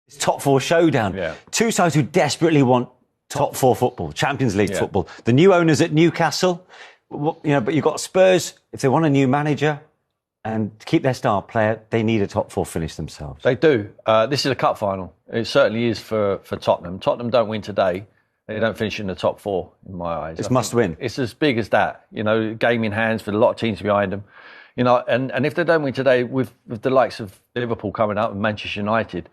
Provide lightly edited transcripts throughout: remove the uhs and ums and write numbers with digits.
It's top four showdown. Yeah. Two sides who desperately want top four football, Champions League football. The new owners at Newcastle, but you've got Spurs. If they want a new manager and to keep their star player, they need a top four finish themselves. They do. This is a cup final. It certainly is for Tottenham. Tottenham don't win today. They don't finish in the top four, in my eyes. It's must win. It's as big as that. Game in hands with a lot of teams behind them. And if they don't win today, with the likes of Liverpool coming up and Manchester United,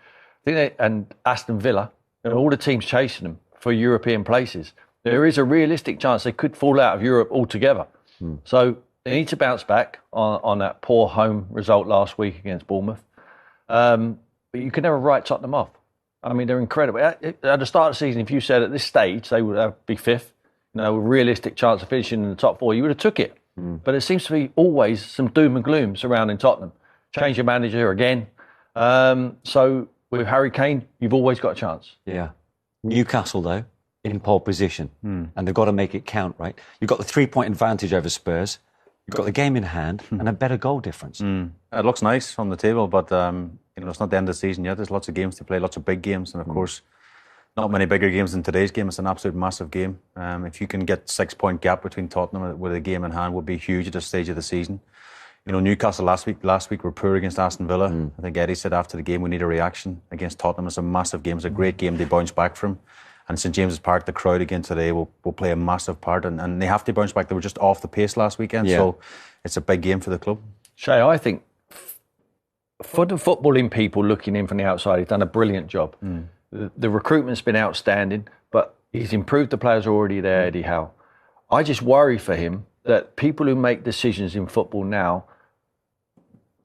and Aston Villa, all the teams chasing them for European places, there is a realistic chance they could fall out of Europe altogether. So they need to bounce back on that poor home result last week against Bournemouth. But you can never write Tottenham off. I mean, they're incredible. At the start of the season, if you said at this stage they would be fifth, a realistic chance of finishing in the top four, you would have took it. But there seems to be always some doom and gloom surrounding Tottenham. Change your manager again. So with Harry Kane, you've always got a chance. Yeah. Newcastle, though, in pole position. And they've got to make it count, right? You've got the 3-point advantage over Spurs. You've got the game in hand and a better goal difference. It looks nice on the table, but it's not the end of the season yet. There's lots of games to play, lots of big games, and of course, not many bigger games than today's game. It's an absolute massive game. If you can get 6-point gap between Tottenham with a game in hand, would be huge at this stage of the season. Newcastle last week were poor against Aston Villa. I think Eddie said after the game, we need a reaction against Tottenham. It's a massive game. It's a great game. They bounce back from. And St James's Park, the crowd again today will play a massive part. And they have to bounce back. They were just off the pace last weekend. Yeah. So it's a big game for the club. Shay, I think for the footballing people looking in from the outside, he's done a brilliant job. The recruitment's been outstanding, but he's improved the players already there, Eddie Howe. I just worry for him that people who make decisions in football now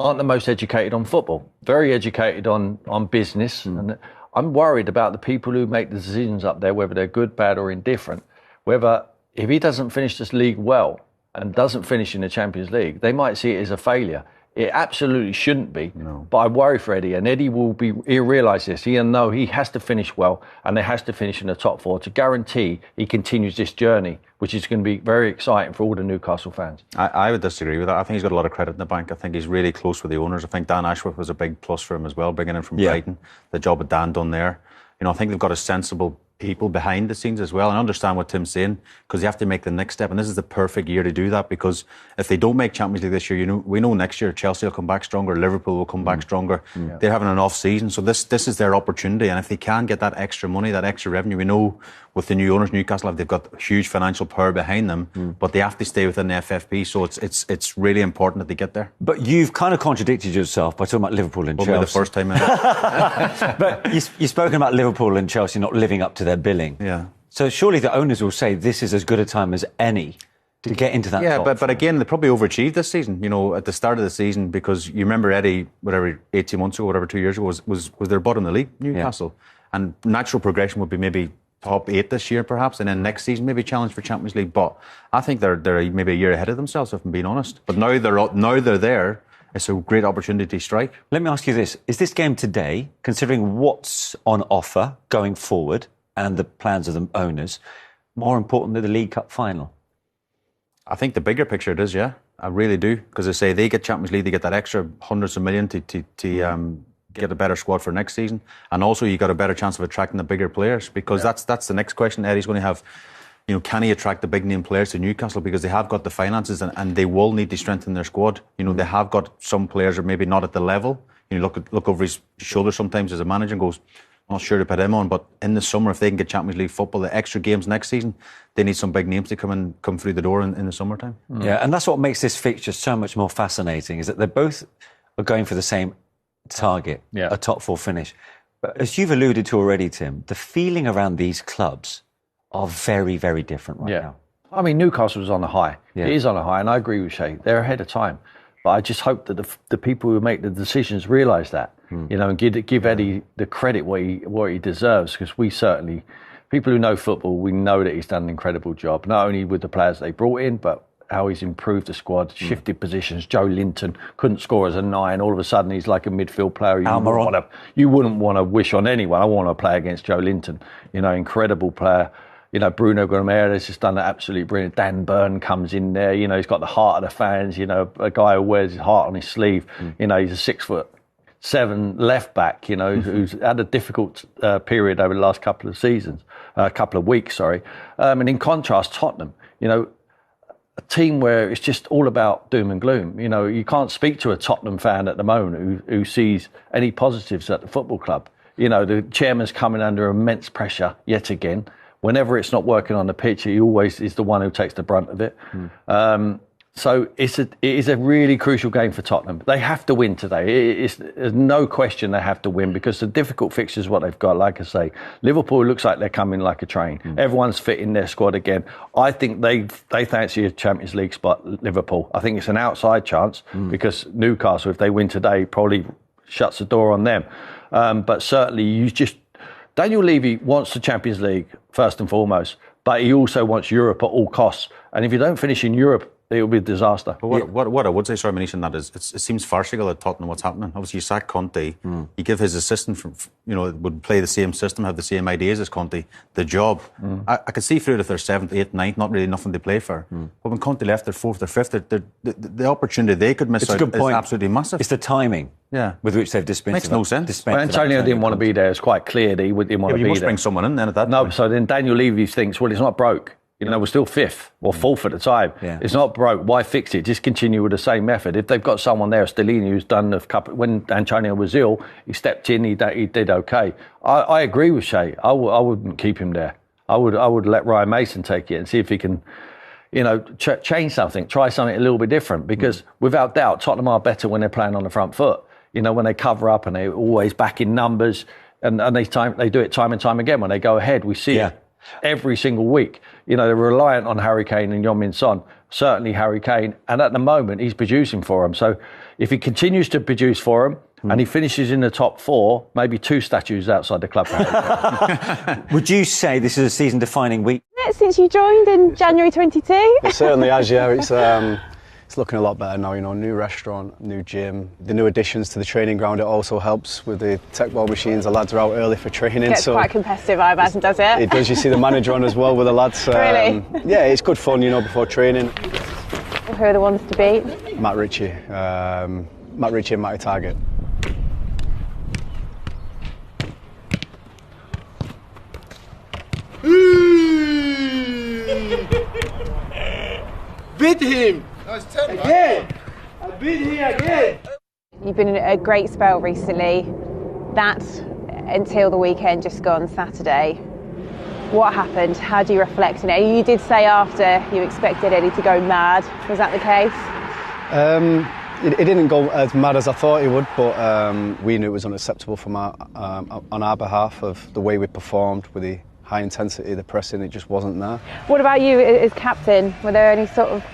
aren't the most educated on football, very educated on business. And I'm worried about the people who make the decisions up there, whether they're good, bad or indifferent, whether if he doesn't finish this league well and doesn't finish in the Champions League, they might see it as a failure. It absolutely shouldn't be. No. But I worry for Eddie, and Eddie he'll realise this. He'll know he has to finish well, and they has to finish in the top four to guarantee he continues this journey, which is going to be very exciting for all the Newcastle fans. I would disagree with that. I think he's got a lot of credit in the bank. I think he's really close with the owners. I think Dan Ashworth was a big plus for him as well, bringing him from Brighton. The job that Dan done there. I think they've got a sensible people behind the scenes as well. And I understand what Tim's saying, because they have to make the next step. And this is the perfect year to do that, because if they don't make Champions League this year, we know next year Chelsea will come back stronger, Liverpool will come back stronger. They're having an off season. So this is their opportunity. And if they can get that extra money, that extra revenue, we know with the new owners, Newcastle, they've got huge financial power behind them, but they have to stay within the FFP. So it's really important that they get there. But you've kind of contradicted yourself by talking about Liverpool and Chelsea. Probably the first time ever. But you've spoken about Liverpool and Chelsea not living up to their billing. Yeah. So surely the owners will say this is as good a time as any to get into that top but again, they probably overachieved this season, at the start of the season, because you remember Eddie, 18 months ago, 2 years ago, was their bottom of the league, Newcastle. Yeah. And natural progression would be maybe top 8 this year, perhaps, and then next season maybe challenge for Champions League. But I think they're maybe a year ahead of themselves, if I'm being honest. But now they're there. It's a great opportunity to strike. Let me ask you this. Is this game today, considering what's on offer going forward and the plans of the owners, more important than the League Cup final? I think the bigger picture it is, yeah. I really do. Because they say they get Champions League, they get that extra hundreds of million to get a better squad for next season. And also you got a better chance of attracting the bigger players, because that's the next question Eddie's going to have. Can he attract the big name players to Newcastle, because they have got the finances and they will need to strengthen their squad. They have got some players who are maybe not at the level. Look over his shoulder sometimes as a manager and goes, not sure to put him on, but in the summer, if they can get Champions League football, the extra games next season, they need some big names to come through the door in the summertime. Yeah, and that's what makes this fixture so much more fascinating, is that they both are going for the same target, a top four finish. But as you've alluded to already, Tim, the feeling around these clubs are very, very different right now. I mean, Newcastle's on a high. Yeah. It is on a high, and I agree with Shay. They're ahead of time. But I just hope that the people who make the decisions realise that, and give Eddie the credit what he deserves, because we certainly, people who know football, we know that he's done an incredible job, not only with the players they brought in, but how he's improved the squad, shifted positions. Joe Linton couldn't score as a 9. All of a sudden, he's like a midfield player. You wouldn't want to wish on anyone. I want to play against Joe Linton. Incredible player. Bruno Guimaraes has done absolutely brilliant. Dan Burn comes in there. He's got the heart of the fans. A guy who wears his heart on his sleeve. He's a 6 foot 7 left back, you know, who's had a difficult period over the last couple of weeks, sorry. And in contrast, Tottenham, you know, a team where it's just all about doom and gloom. You know, you can't speak to a Tottenham fan at the moment who sees any positives at the football club. You know, the chairman's coming under immense pressure yet again. Whenever it's not working on the pitch, he always is the one who takes the brunt of it. So it is a really crucial game for Tottenham. They have to win today. There's no question they have to win, because the difficult fixtures what they've got. Like I say, Liverpool looks like they're coming like a train. Everyone's fit in their squad again. I think they fancy a Champions League spot, Liverpool. I think it's an outside chance because Newcastle, if they win today, probably shuts the door on them. But certainly Daniel Levy wants the Champions League first and foremost, but he also wants Europe at all costs. And if you don't finish in Europe, it will be a disaster. But what I would say, sorry, Manish, in that is it seems farcical at Tottenham what's happening. Obviously, you sack Conte, you give his assistant, would play the same system, have the same ideas as Conte, the job. I could see through it if they're 7th, 8th, 9th, not really nothing to play for. But when Conte left, they're 4th or 5th, the opportunity they could miss out is absolutely massive. It's the timing with which they've dispensed. Makes no sense. Well, Antonio didn't want to be there. It's quite clear that he didn't want to be there. You must bring someone in then at that point. No, so then Daniel Levy thinks, well, it's not broke. You know, we're still 5th or 4th at the time. It's not broke. Why fix it? Just continue with the same method. If they've got someone there, Stellini, who's done a couple. When Antonio was ill, he stepped in. He did okay. I agree with Shay. I wouldn't keep him there. I would let Ryan Mason take it and see if he can, you know, change something, try something a little bit different. Because without doubt, Tottenham are better when they're playing on the front foot. You know, when they cover up and they're always back in numbers, and they do it time and time again. When they go ahead, we see it every single week. You know, they're reliant on Harry Kane and Heung-min Son, certainly Harry Kane, and at the moment he's producing for them. So if he continues to produce for them and he finishes in the top 4, maybe 2 statues outside the club. Would you say this is a season-defining week? Since you joined in January 22? It certainly has, yeah. It's looking a lot better now, you know, new restaurant, new gym. The new additions to the training ground, it also helps with the tech ball machines. The lads are out early for training. It gets quite competitive, I imagine, does it? It does. You see the manager on as well with the lads. Really? Yeah, it's good fun, you know, before training. Who are the ones to beat? Matt Ritchie and Matty Target. Beat him! Again! I beat him again! You've been in a great spell recently. That until the weekend just gone Saturday. What happened? How do you reflect on it? You did say after you expected Eddie to go mad. Was that the case? It didn't go as mad as I thought it would, but we knew it was unacceptable from on our behalf of the way we performed with the high intensity, the pressing. It just wasn't there. What about you as captain? Were there any sort of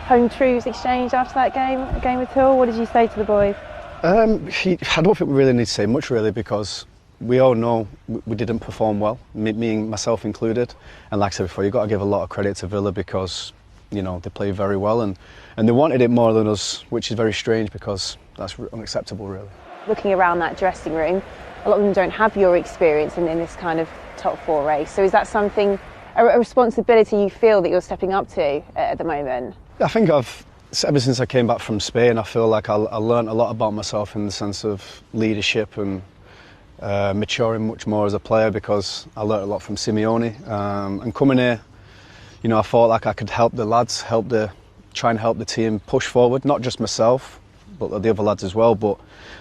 home truths exchanged after that game at all? What did you say to the boys? I don't think we really need to say much, really, because we all know we didn't perform well, me and myself included. And like I said before, you've got to give a lot of credit to Villa because, you know, they played very well and they wanted it more than us, which is very strange because that's unacceptable, really. Looking around that dressing room, a lot of them don't have your experience in this kind of top 4 race. So is that something, a responsibility you feel that you're stepping up to at the moment? I think ever since I came back from Spain, I feel like I learned a lot about myself in the sense of leadership and maturing much more as a player because I learned a lot from Simeone. And coming here, you know, I thought like I could help the lads, try and help the team push forward, not just myself, but the other lads as well. But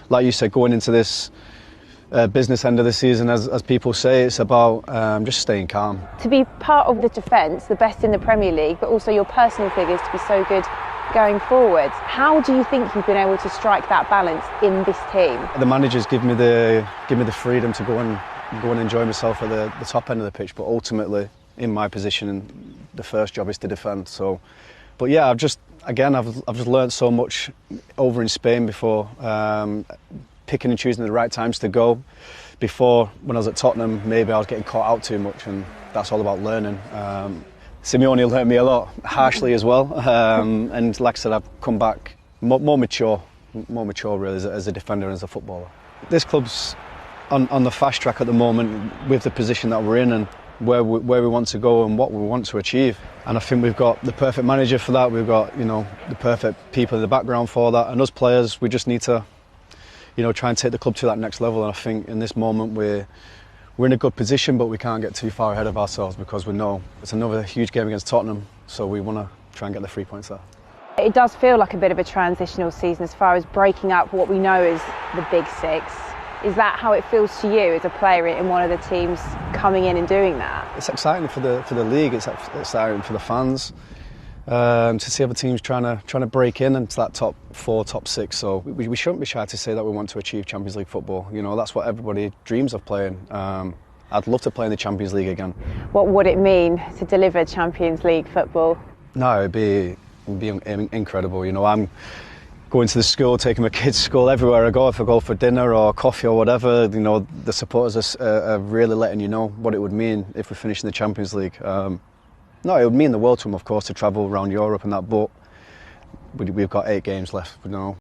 like you said, going into this business end of the season, as people say, it's about just staying calm. To be part of the defence, the best in the Premier League, but also your personal figures to be so good going forward. How do you think you've been able to strike that balance in this team? The managers give me the freedom to go and enjoy myself at the top end of the pitch, but ultimately, in my position, the first job is to defend. So, but yeah, I've just learned so much over in Spain before. Picking and choosing the right times to go. Before, when I was at Tottenham, maybe I was getting caught out too much, and that's all about learning. Simeone learned me a lot, harshly as well. And like I said, I've come back more mature really as a defender and as a footballer. This club's on the fast track at the moment with the position that we're in and where we want to go and what we want to achieve. And I think we've got the perfect manager for that. We've got, you know, the perfect people in the background for that. And us players, we just need to, try and take the club to that next level. And I think in this moment we're in a good position, but we can't get too far ahead of ourselves because we know it's another huge game against Tottenham, so we want to try and get the 3 points there. It does feel like a bit of a transitional season as far as breaking up what we know as the Big Six. Is that how it feels to you as a player in one of the teams coming in and doing that? It's exciting for the league. It's exciting for the fans to see other teams trying to break into that top 4, top 6. So we shouldn't be shy to say that we want to achieve Champions League football. That's what everybody dreams of playing. I'd love to play in the Champions League again. What would it mean to deliver Champions League football? No, it'd be incredible. I'm going to the school, taking my kids to school everywhere I go. If I go for dinner or coffee or whatever, the supporters are really letting you know what it would mean if we finish in the Champions League. No, it would mean the world to them, of course, to travel around Europe and that. But we've got 8 games left.